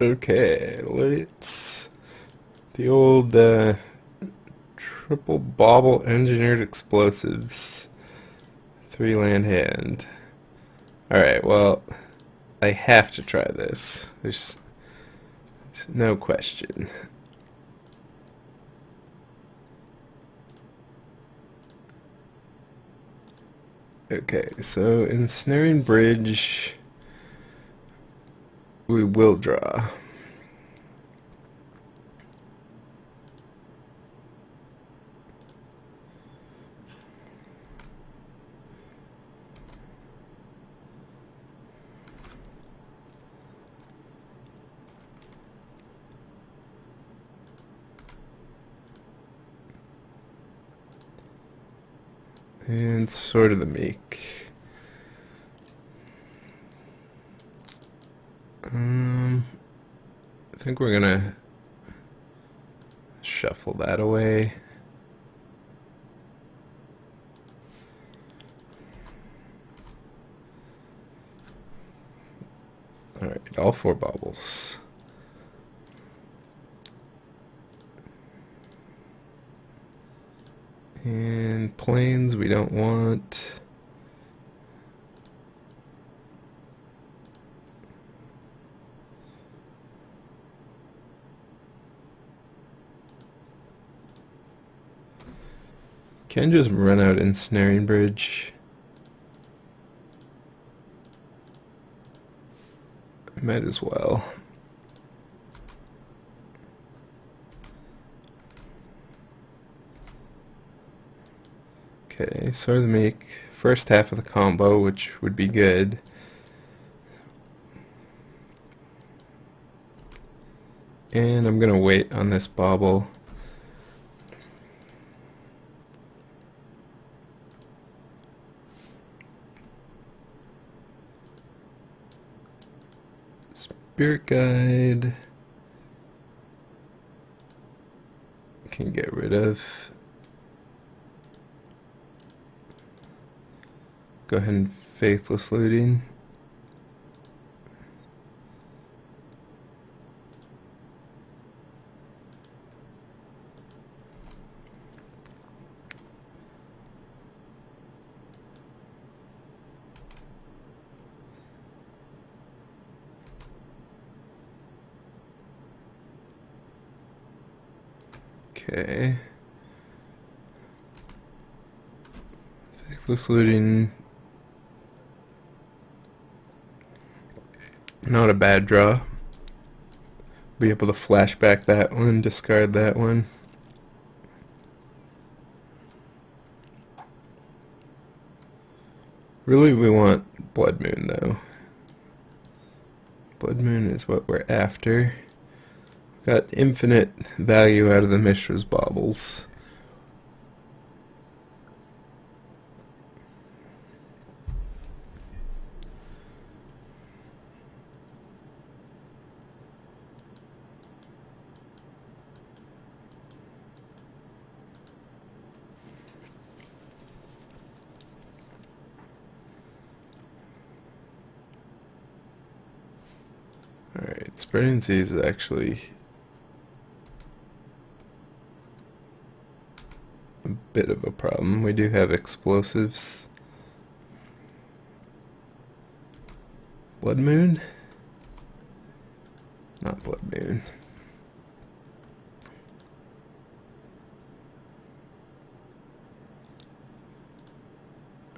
Okay, let's the old triple bauble engineered explosives, 3 land hand. Alright, well, I have to try this. There's no question. Okay, so ensnaring bridge, we will draw. And Sword of the Meek. I think we're gonna shuffle that away. Alright, all 4 baubles. And planes we don't want. Can just run out ensnaring bridge. Might as well. Okay, so to make first half of the combo, which would be good. And I'm gonna wait on this bauble. Spirit Guide can get rid of. Go ahead and Faithless Looting. Okay. Faithless Looting. Not a bad draw. Be able to flashback that one, discard that one. Really, we want Blood Moon, though. Blood Moon is what we're after. Got infinite value out of the Mishra's baubles. Alright, Spreading Seas is actually a bit of a problem. We do have explosives. Blood Moon? Not Blood Moon.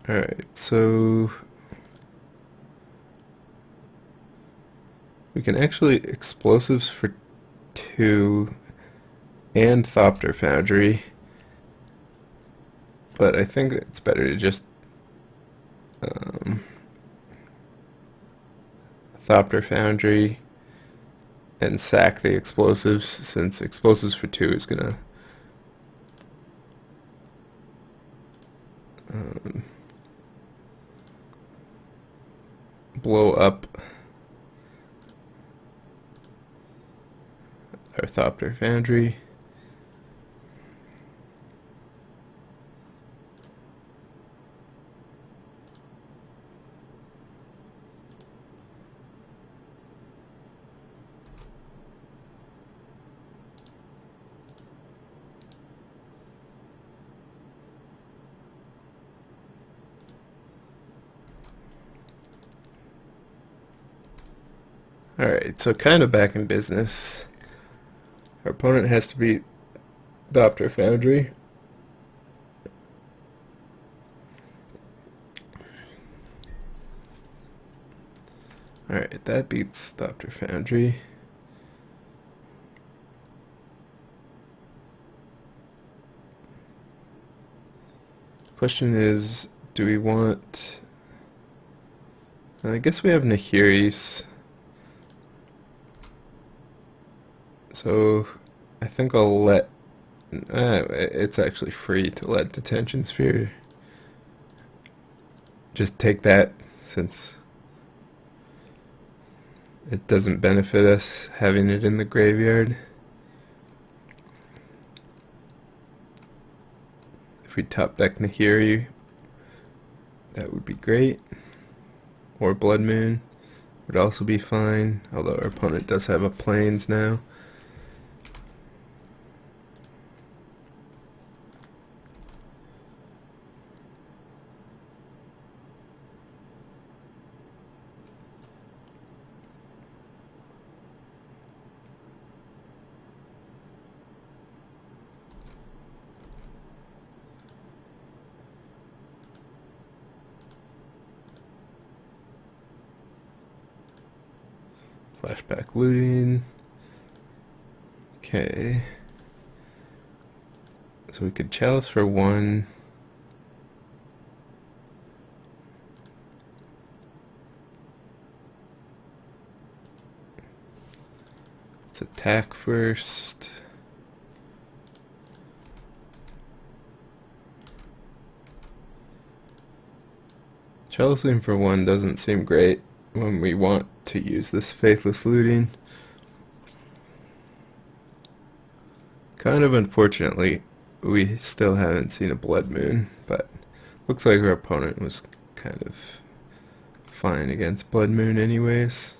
Alright, so we can actually explosives for 2 and Thopter Foundry, but I think it's better to just Thopter Foundry and sack the explosives, since explosives for 2 is gonna blow up our Thopter Foundry. Alright, so kind of back in business. Our opponent has to beat Thopter Foundry. Alright, that beats Thopter Foundry. Question is, do we want... I guess we have Nahiri's. So I think I'll let... it's actually free to let Detention Sphere. Just take that, since it doesn't benefit us having it in the graveyard. If we top deck Nahiri, that would be great. Or Blood Moon would also be fine, although our opponent does have a Plains now. Flashback looting. Okay. So we could Chalice for 1. Let's attack first. Chalice looting for 1 doesn't seem great when we want to use this Faithless Looting. Kind of unfortunately, we still haven't seen a Blood Moon, but looks like our opponent was kind of fine against Blood Moon anyways.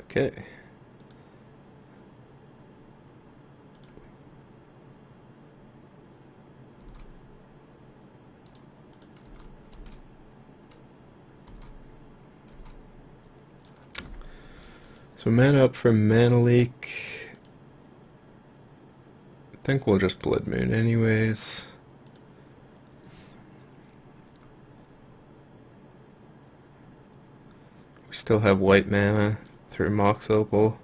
Okay. So mana up from Mana Leak. I think we'll just Blood Moon anyways. We still have white mana through Mox Opal.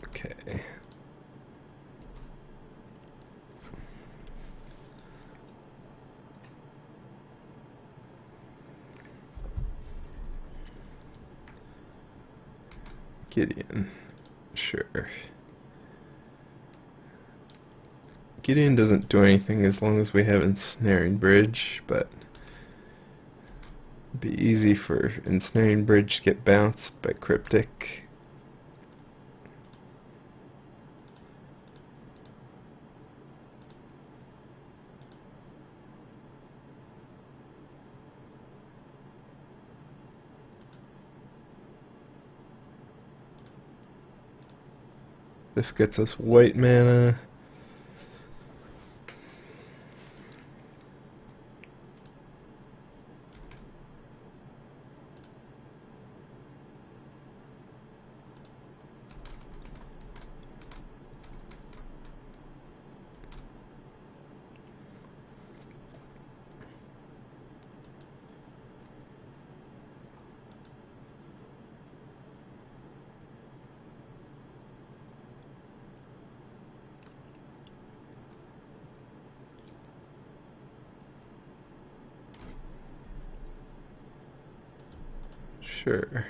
Okay. Gideon. Sure. Gideon doesn't do anything as long as we have Ensnaring Bridge, but it'd be easy for Ensnaring Bridge to get bounced by Cryptic. This gets us white mana. Sure.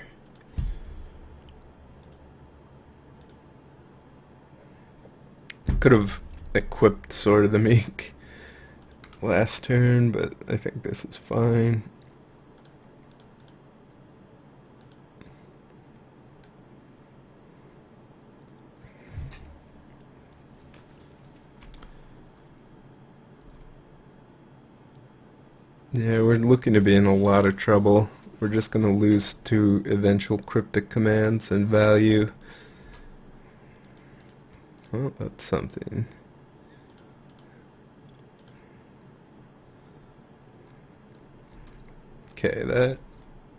Could have equipped Sword of the Meek last turn, but I think this is fine. Yeah, we're looking to be in a lot of trouble. We're just going to lose 2 eventual Cryptic commands and value. Well, that's something. Okay, that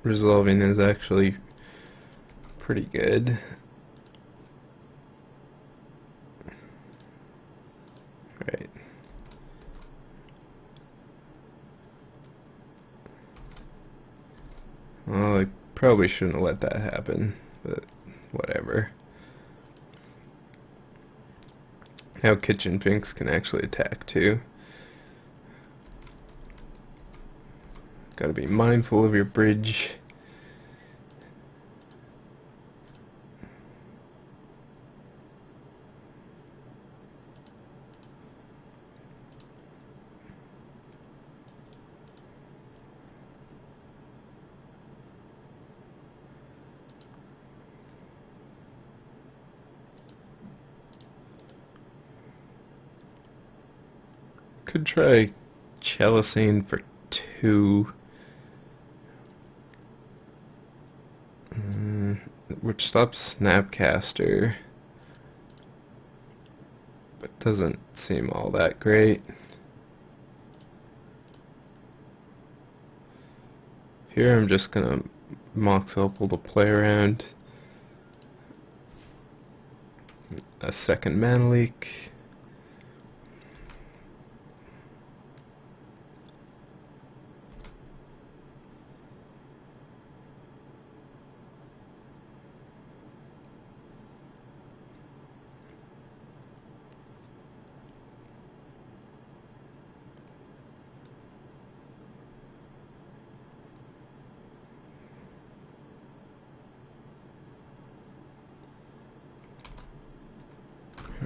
resolving is actually pretty good. Right. Well, I probably shouldn't have let that happen, but whatever. Now kitchen finks can actually attack too. Gotta be mindful of your bridge. Could try Chelicine for 2. Which stops Snapcaster, but doesn't seem all that great. Here I'm just gonna Mox Opal to play around. A second Mana Leak.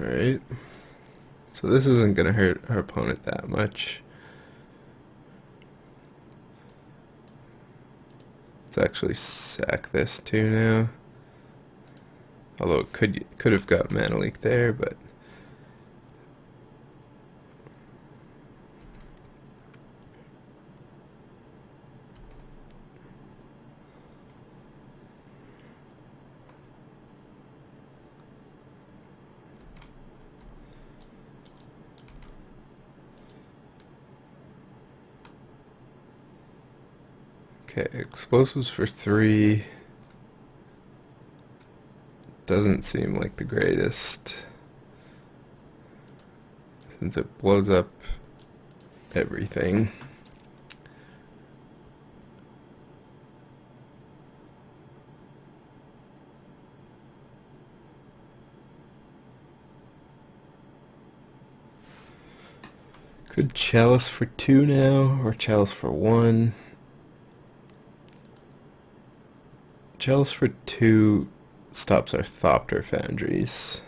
Alright. So this isn't gonna hurt our opponent that much. Let's actually sack this too now. Although it could have got Mana Leak there, but okay, explosives for 3 doesn't seem like the greatest, since it blows up everything. Could Chalice for 2 now, or Chalice for 1. Chalice for 2 stops our Thopter Foundries.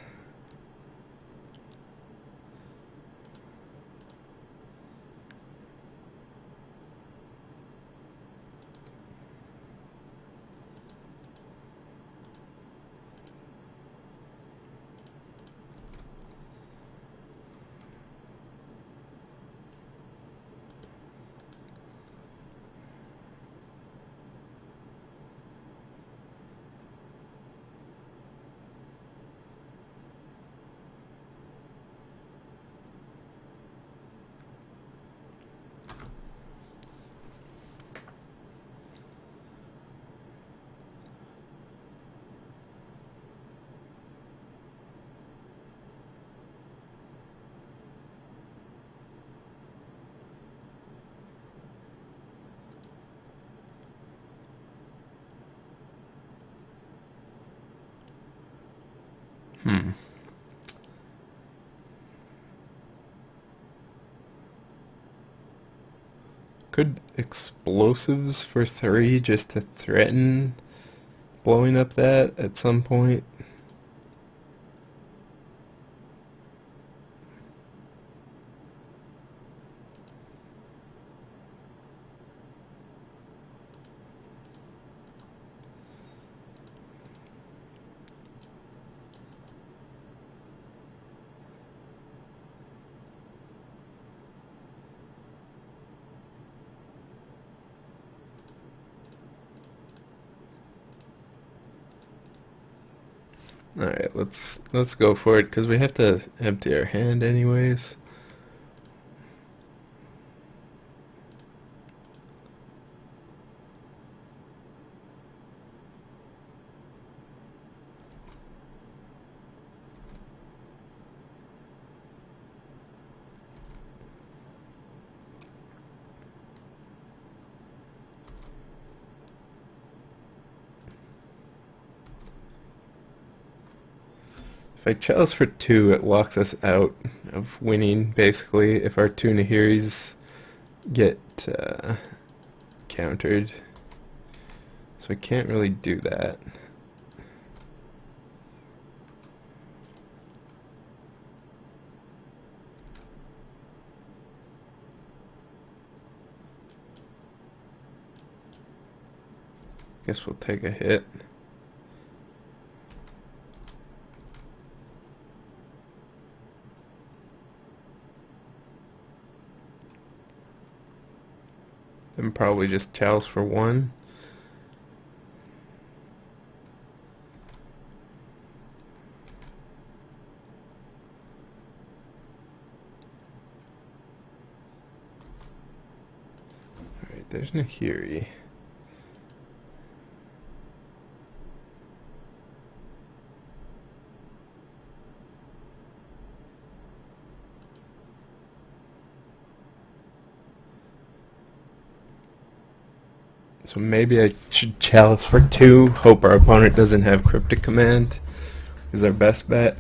Could explosives for 3 just to threaten blowing up that at some point? Alright, let's go for it, because we have to empty our hand anyways. If I chalice for 2, it locks us out of winning, basically, if our 2 Nahiris get countered. So I can't really do that. Guess we'll take a hit. Then probably just chalice for 1. Alright, there's Nahiri. So maybe I should chalice for 2, hope our opponent doesn't have Cryptic Command, is our best bet.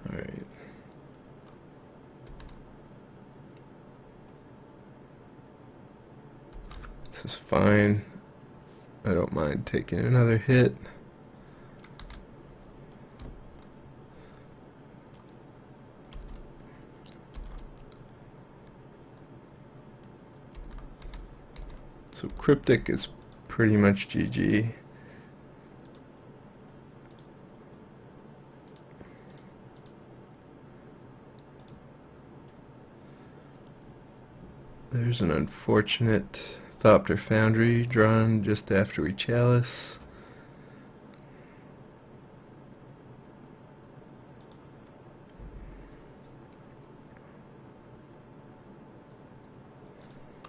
Alright. This is fine. I don't mind taking another hit. So Cryptic is pretty much GG. There's an unfortunate Thopter Foundry drawn just after we chalice.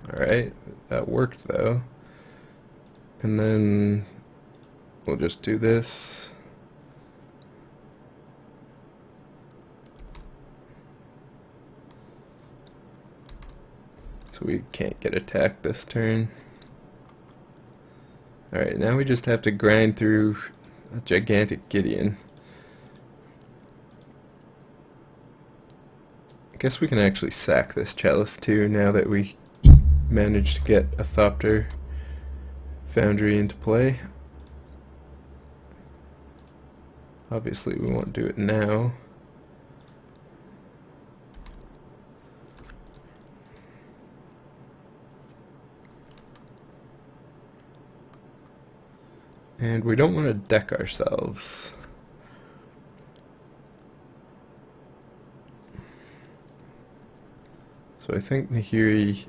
Alright, that worked though. And then we'll just do this. So we can't get attacked this turn. Alright, now we just have to grind through a gigantic Gideon. I guess we can actually sack this Chalice too, now that we managed to get a Thopter Foundry into play. Obviously we won't do it now. And we don't want to deck ourselves. So I think Nahiri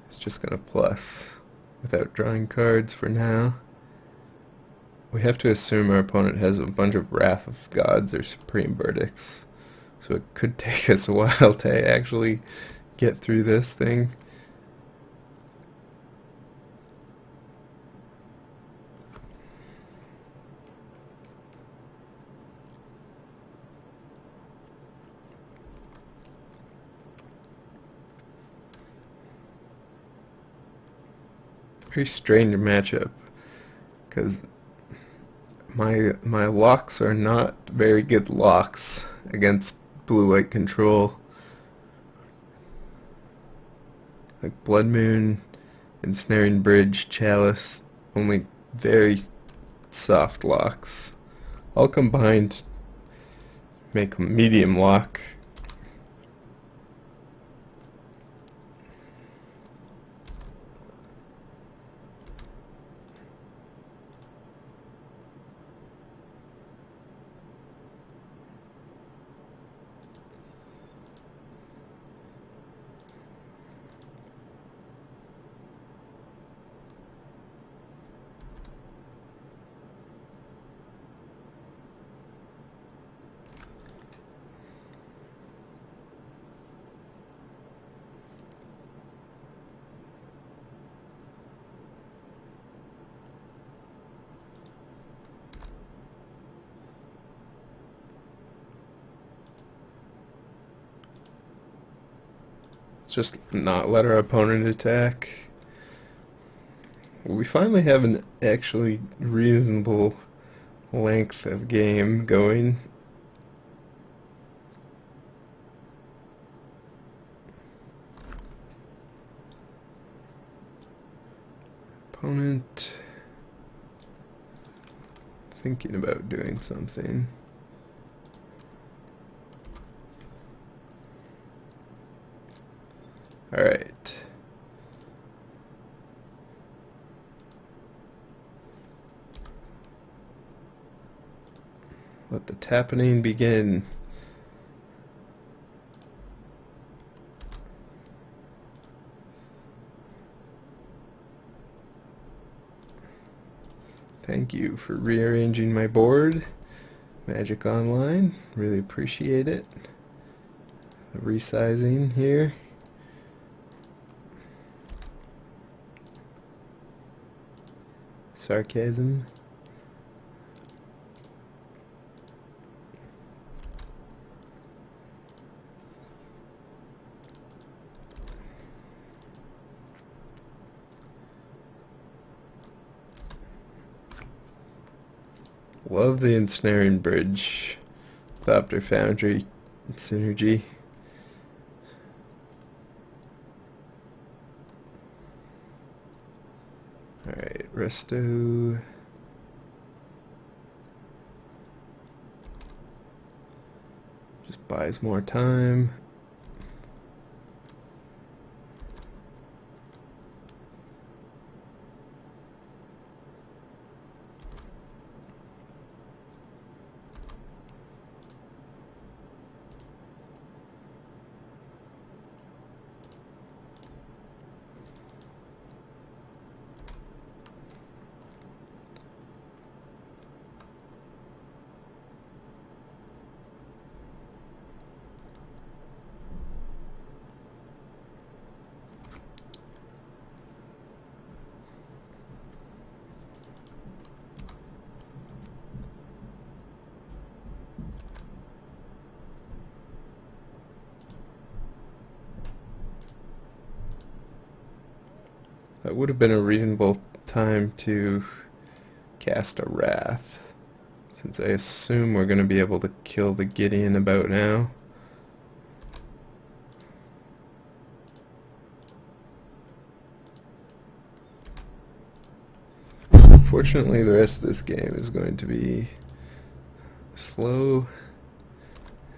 is just going to plus without drawing cards for now. We have to assume our opponent has a bunch of Wrath of Gods or Supreme Verdicts. So it could take us a while to actually get through this thing. Very strange matchup, because my locks are not very good locks against blue-white control. Like Blood Moon, Ensnaring Bridge, Chalice, only very soft locks. All combined make a medium lock. Let's just not let our opponent attack. We finally have an actually reasonable length of game going. Opponent thinking about doing something. All right. Let the tapping begin. Thank you for rearranging my board, Magic Online. Really appreciate it. The resizing here. Sarcasm. Love the ensnaring bridge. Thopter Foundry synergy. Alright, resto. Just buys more time. That would have been a reasonable time to cast a Wrath, since I assume we're going to be able to kill the Gideon about now. Unfortunately, the rest of this game is going to be slow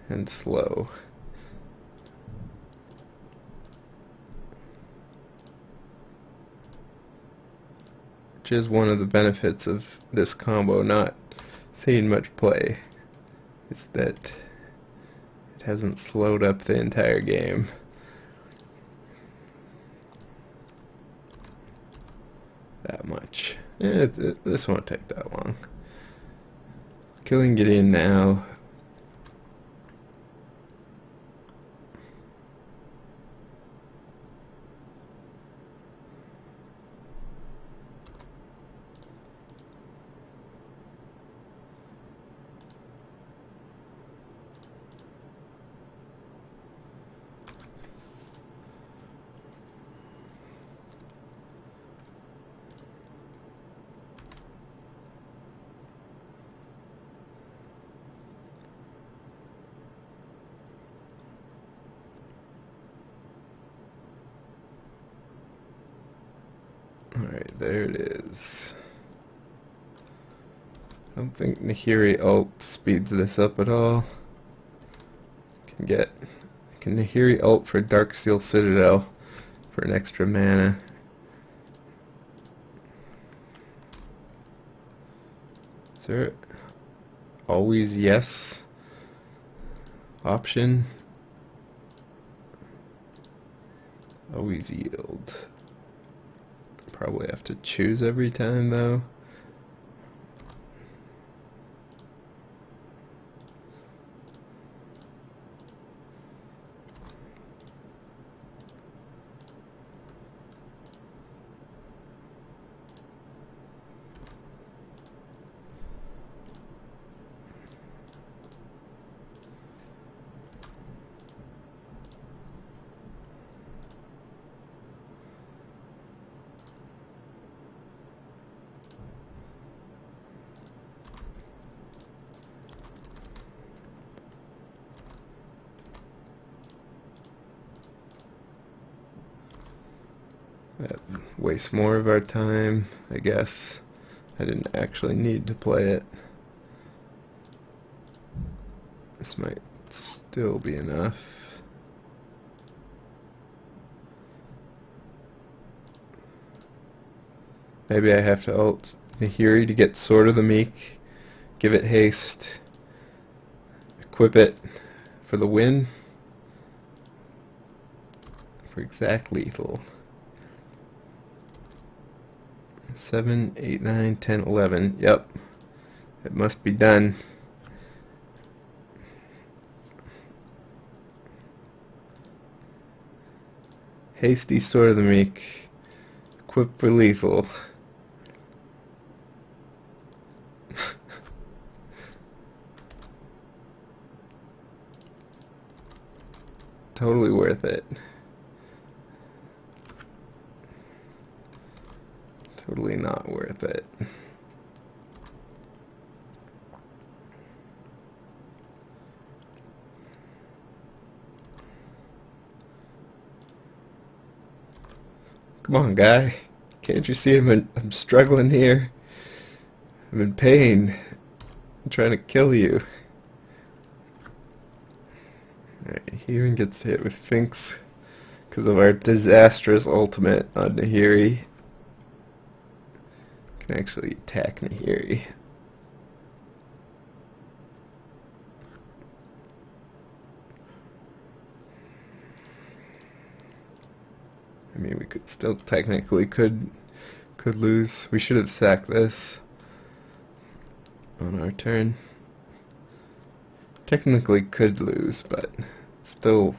and slow. Which is one of the benefits of this combo not seeing much play, is that it hasn't slowed up the entire game. That much. This won't take that long. Killing Gideon now. Alright, there it is. I don't think Nahiri ult speeds this up at all. I can Nahiri ult for Darksteel Citadel for an extra mana. Is there always yes option? Always yield. Probably have to choose every time though. That wastes more of our time, I guess. I didn't actually need to play it. This might still be enough. Maybe I have to ult Nahiri to get Sword of the Meek, give it haste, equip it for the win, for exact lethal. 7, 8, 9, 10, 11. Yep. It must be done. Hasty Sword of the Meek. Equip for lethal. Totally worth it. Totally not worth it. Come on, guy. Can't you see I'm struggling here? I'm in pain. I'm trying to kill you. Alright, Heron gets hit with Finks because of our disastrous ultimate on Nahiri. Can actually attack Nahiri. I mean, we could still technically could lose. We should have sacked this on our turn. Technically could lose, but still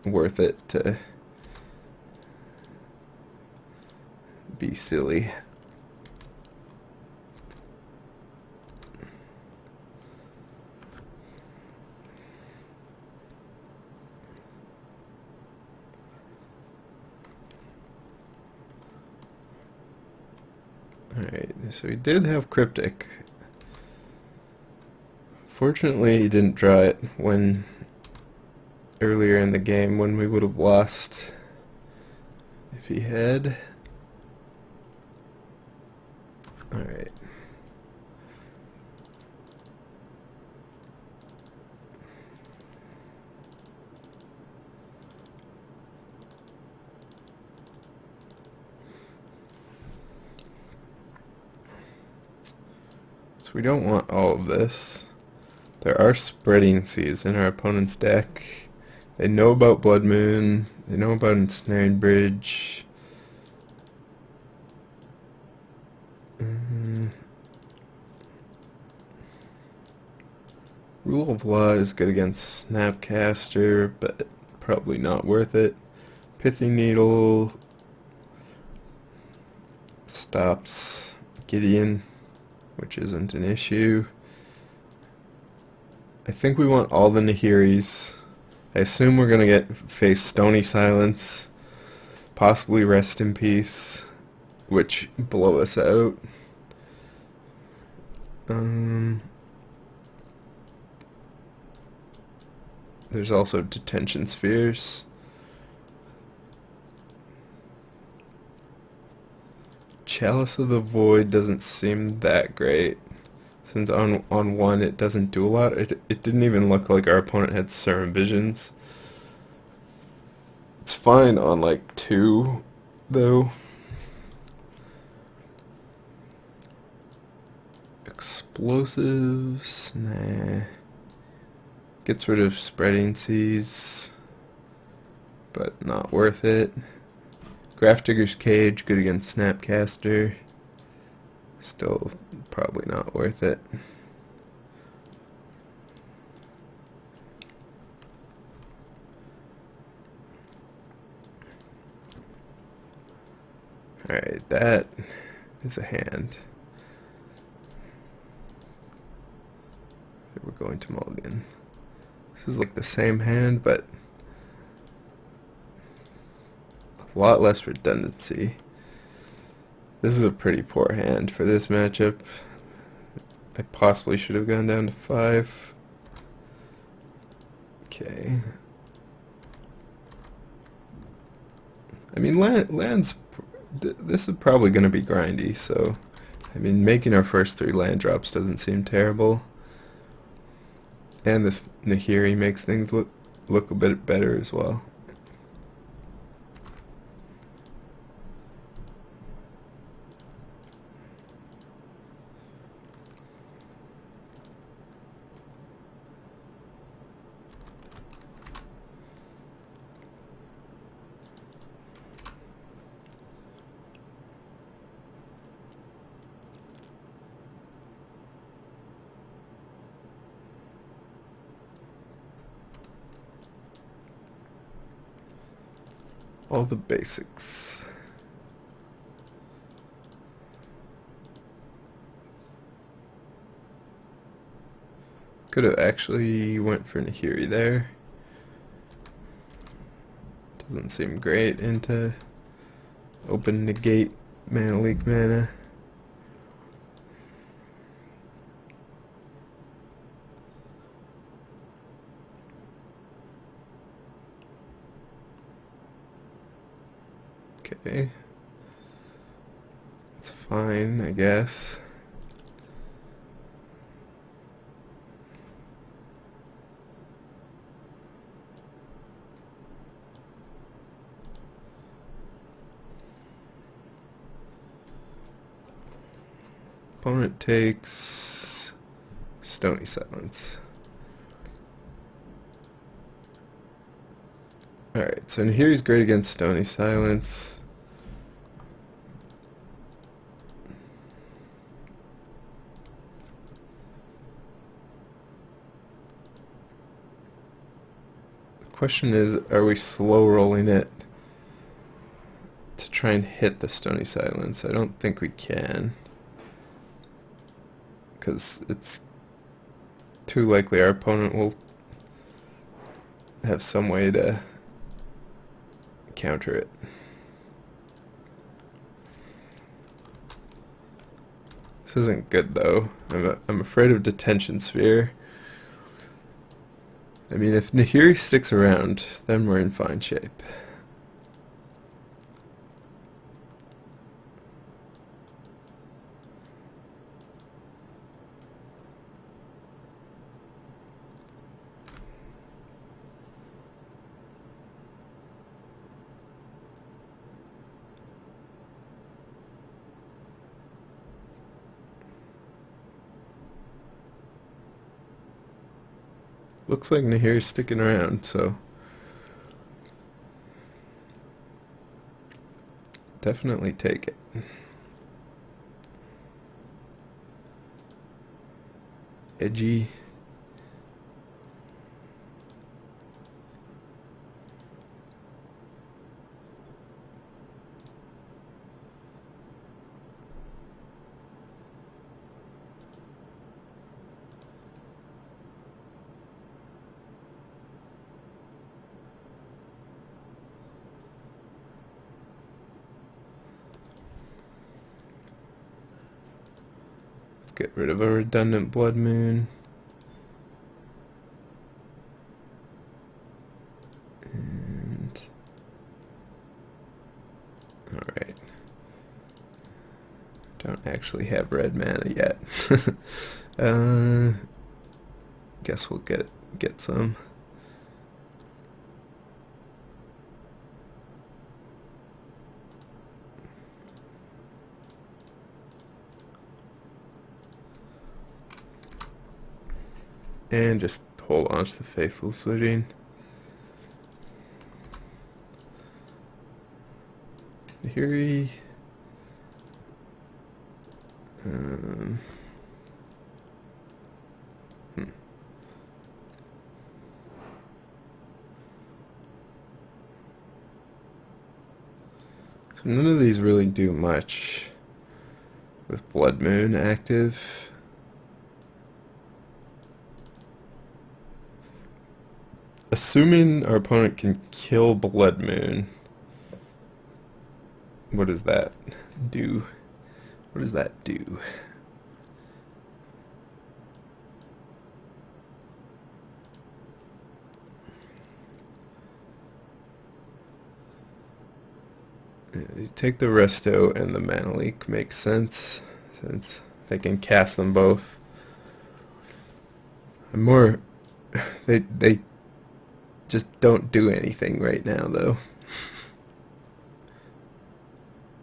worth it to be silly. Alright, so he did have Cryptic. Fortunately, he didn't draw it when earlier in the game when we would have lost if he had. Alright. So we don't want all of this. There are spreading seas in our opponent's deck. They know about Blood Moon. They know about Ensnaring Bridge. Rule of Law is good against Snapcaster, but probably not worth it. Pithy Needle stops Gideon, which isn't an issue. I think we want all the Nahiris. I assume we're gonna face Stony Silence, possibly Rest in Peace, which blow us out. There's also Detention Spheres. Chalice of the Void doesn't seem that great, since on one it doesn't do a lot. It didn't even look like our opponent had Serum Visions. It's fine on like 2, though. Explosives, nah. Gets rid of Spreading Seas, but not worth it. Grafdigger's Cage, good against Snapcaster. Still probably not worth it. Alright, that is a hand. We're going to mulligan. This is like the same hand, but a lot less redundancy. This is a pretty poor hand for this matchup. I possibly should have gone down to 5. Okay. I mean, this is probably going to be grindy, so I mean, making our first 3 land drops doesn't seem terrible. And this Nahiri makes things look a bit better as well. All the basics. Could have actually went for Nahiri there. Doesn't seem great into open negate mana leak mana. Okay. It's fine, I guess. Opponent takes Stony Silence. Alright, so here he's great against Stony Silence. The question is, are we slow rolling it to try and hit the Stony Silence? I don't think we can, because it's too likely our opponent will have some way to counter it. This isn't good though. I'm afraid of Detention Sphere. I mean, if Nahiri sticks around, then we're in fine shape. Looks like Nahiri's sticking around, so definitely take it. Edgy. Get rid of a redundant Blood Moon. And alright. Don't actually have red mana yet. Guess we'll get some. And just hold on to the Faithless Looting. Nahiri. So none of these really do much with Blood Moon active. Assuming our opponent can kill Blood Moon, what does that do? What does that do? You take the resto and the mana leak makes sense since they can cast them both. I'm more they just don't do anything right now though.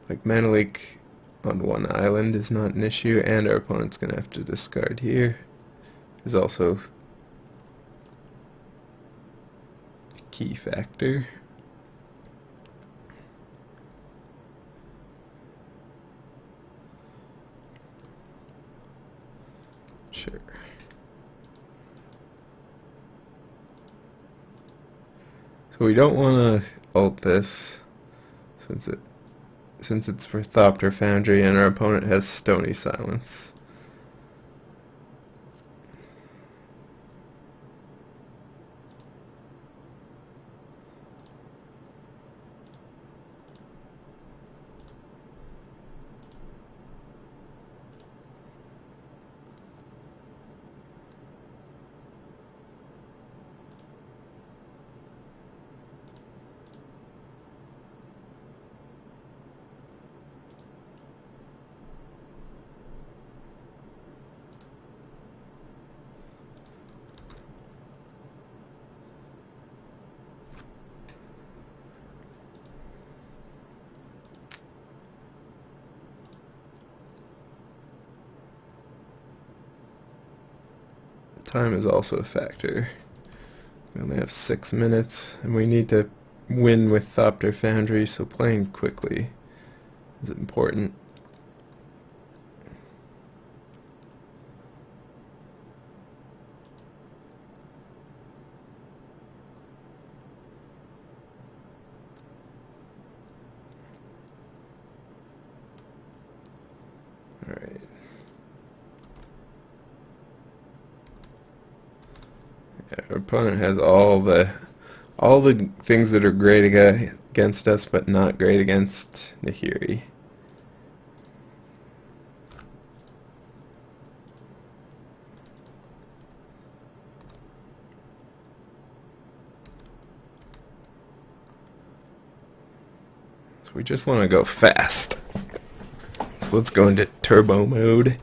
Like mana leak on one island is not an issue, and our opponent's gonna have to discard here. Is also a key factor. Sure. So we don't want to ult this since it's for Thopter Foundry and our opponent has Stony Silence. Time is also a factor. We only have 6 minutes, and we need to win with Thopter Foundry, so playing quickly is important. Alright. Yeah, our opponent has all the things that are great against us, but not great against Nahiri. So we just want to go fast. So let's go into turbo mode.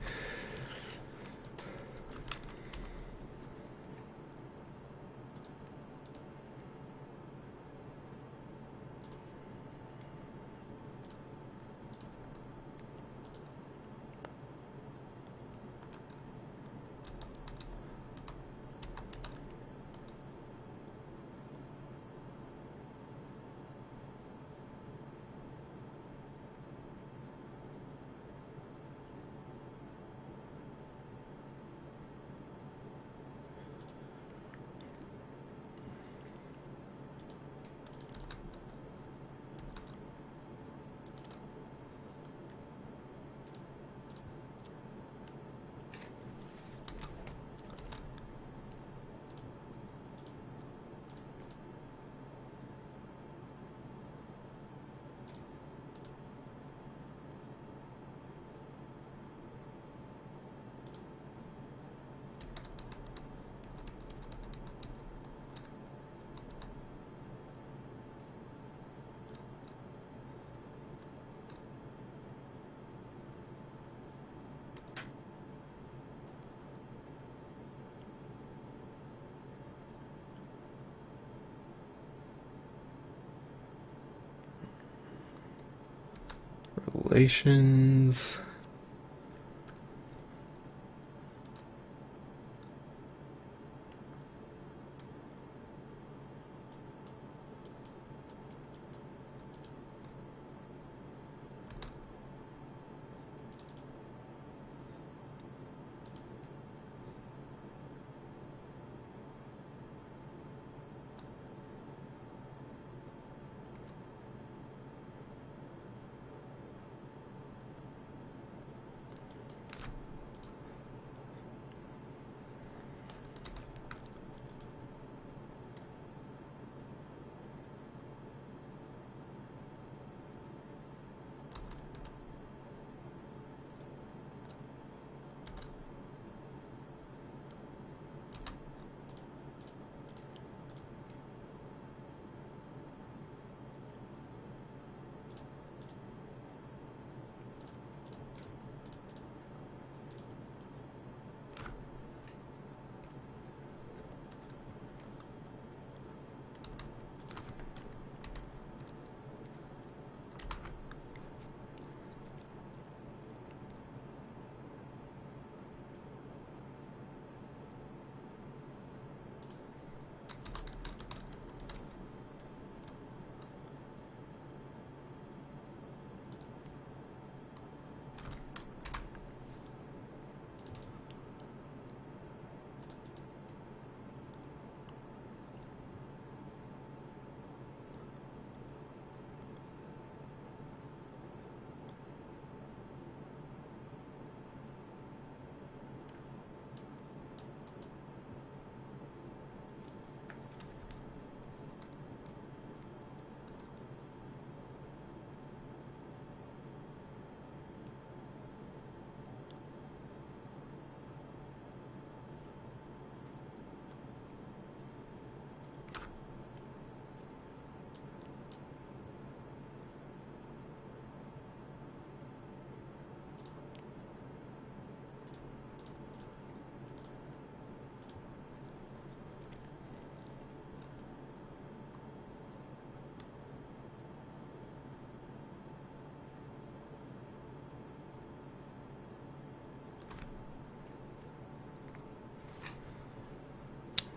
Relations.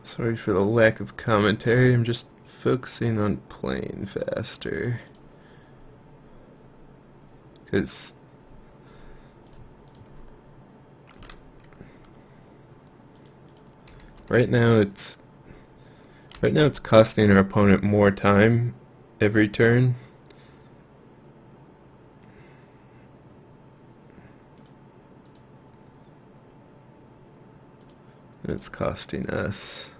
Sorry for the lack of commentary, I'm just focusing on playing faster. Because right now it's costing our opponent more time every turn. And it's costing us.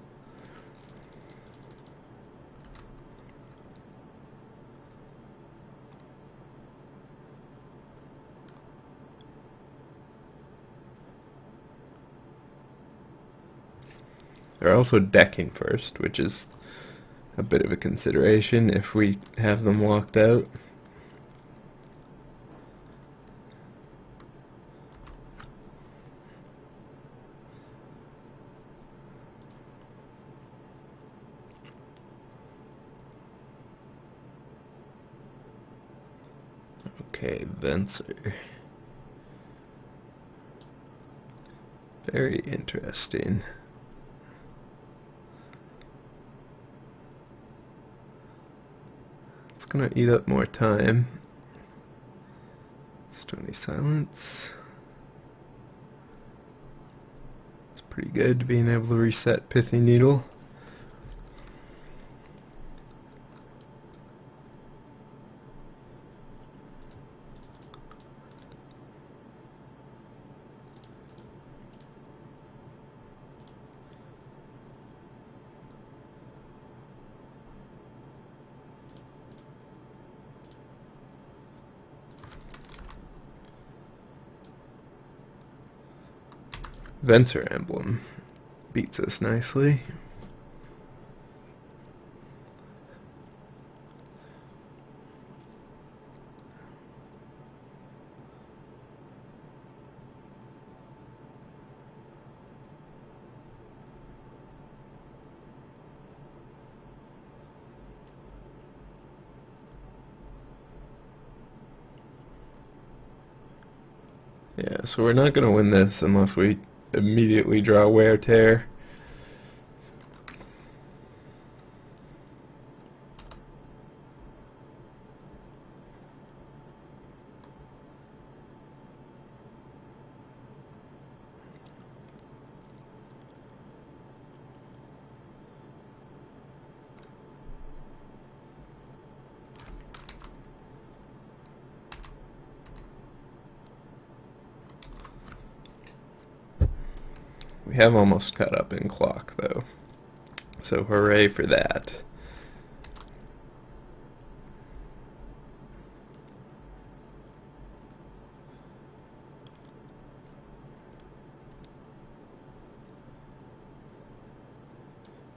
They're also decking first, which is a bit of a consideration if we have them locked out. Okay, Venser. Very interesting. It's gonna eat up more time. Stony Silence. It's pretty good being able to reset Pithy Needle. Venser Emblem beats us nicely. Yeah, so we're not going to win this unless we immediately draw Wear Tear. We have almost caught up in clock, though, so hooray for that.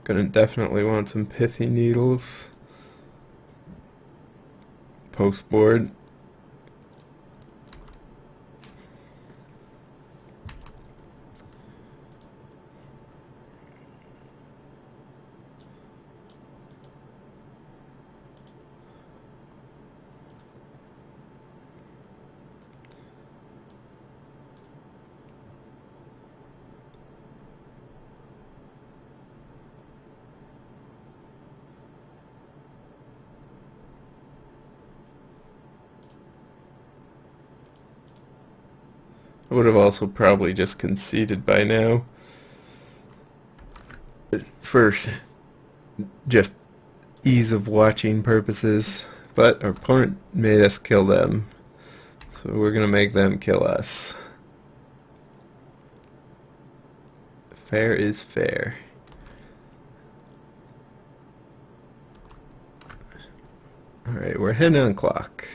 Gonna definitely want some Pithy Needles. Post board. I would have also probably just conceded by now. For just ease of watching purposes. But our opponent made us kill them. So we're gonna make them kill us. Fair is fair. Alright, we're hitting on clock.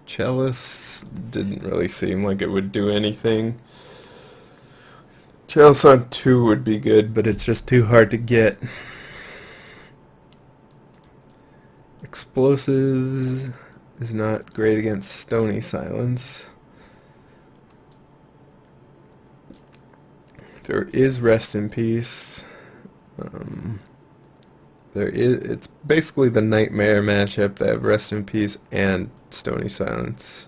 Chalice didn't really seem like it would do anything. Chalice on 2 would be good, but it's just too hard to get. Explosives is not great against Stony Silence. There is Rest in Peace. It's basically the nightmare matchup. They have Rest in Peace and Stony Silence.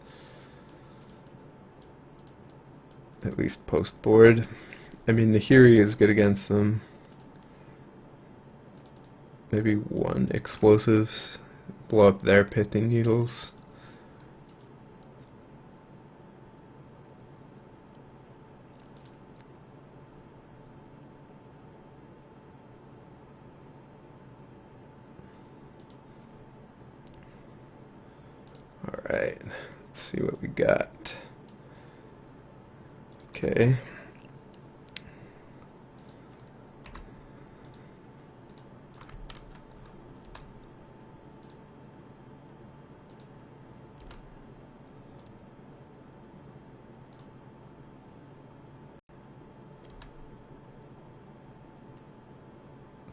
At least post board. I mean, Nahiri is good against them. Maybe one explosives, blow up their pitting needles. Alright, let's see what we got. Okay.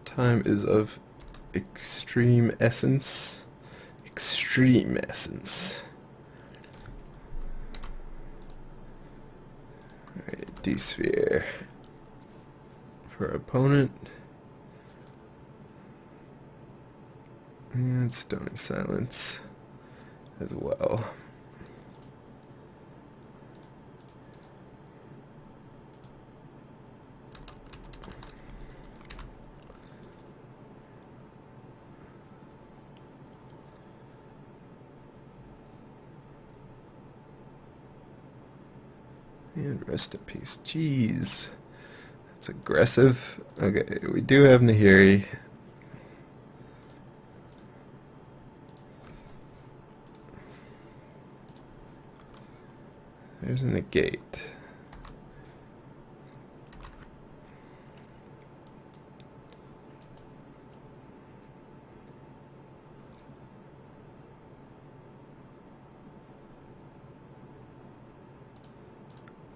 Time is of extreme essence. Extreme essence. Alright, D-Sphere for opponent. And Stony Silence as well. And Rest in Peace. Jeez. That's aggressive. Okay, we do have Nahiri. There's a negate.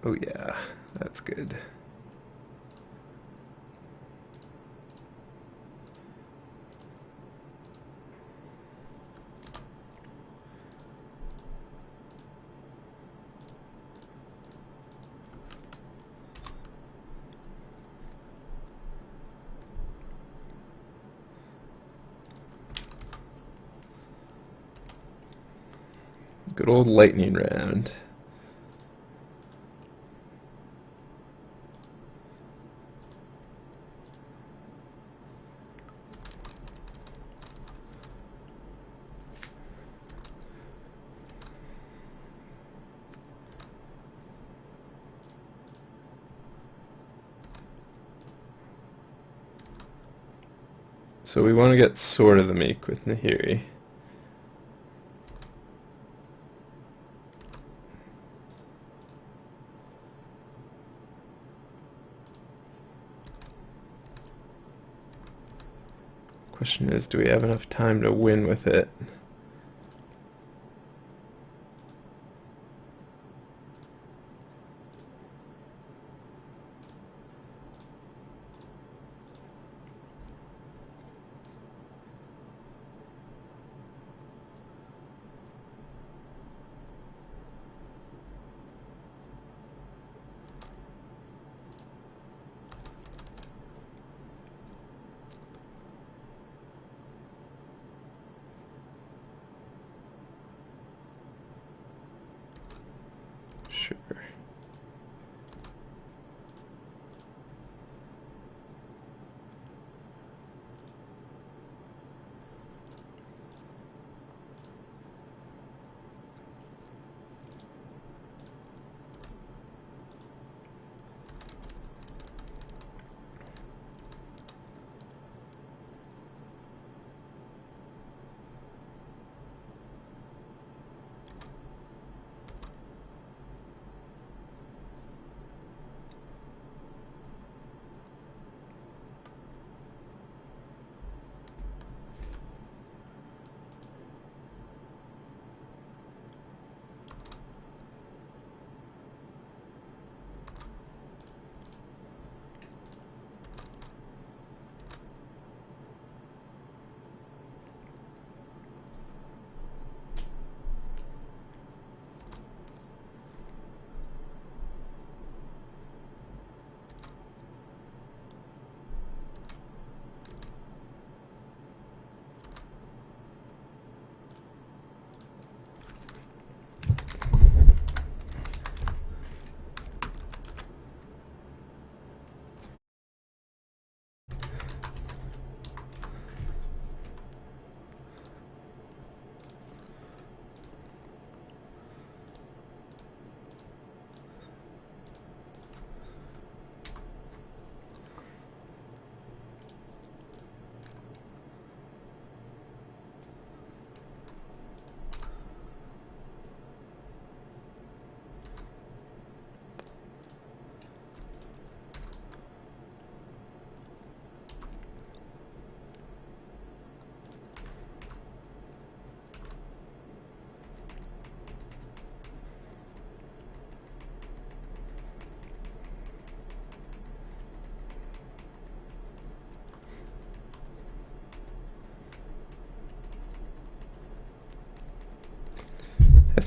Oh yeah, that's good. Good old lightning round. So we want to get Sword of the Meek with Nahiri. Question is, do we have enough time to win with it?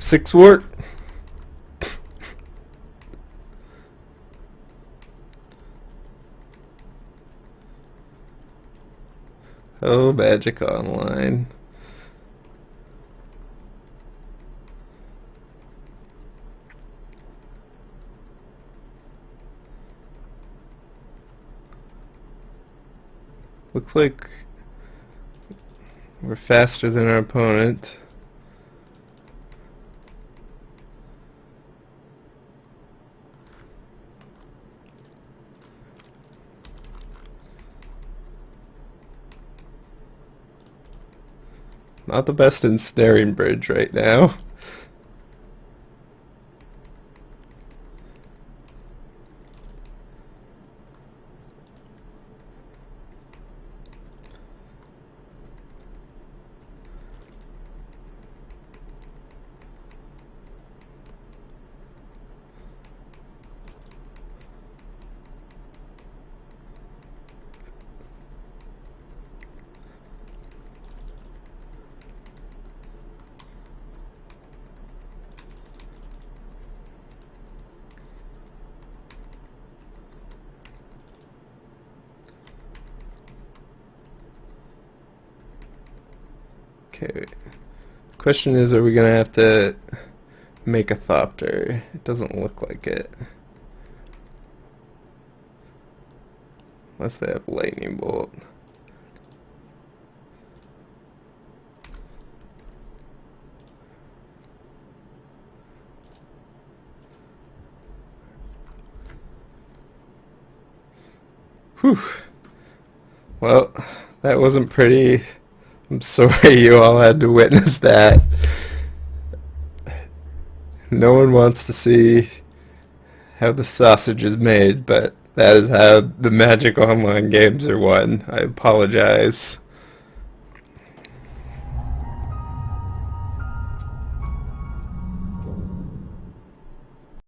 6 wart. Oh, Magic Online. Looks like we're faster than our opponent. Not the best in snaring bridge right now. Okay. Question is, are we gonna have to make a Thopter? It doesn't look like it. Unless they have lightning bolt. Whew. Well, that wasn't pretty. I'm sorry you all had to witness that. No one wants to see how the sausage is made, but that is how the Magic Online games are won. I apologize.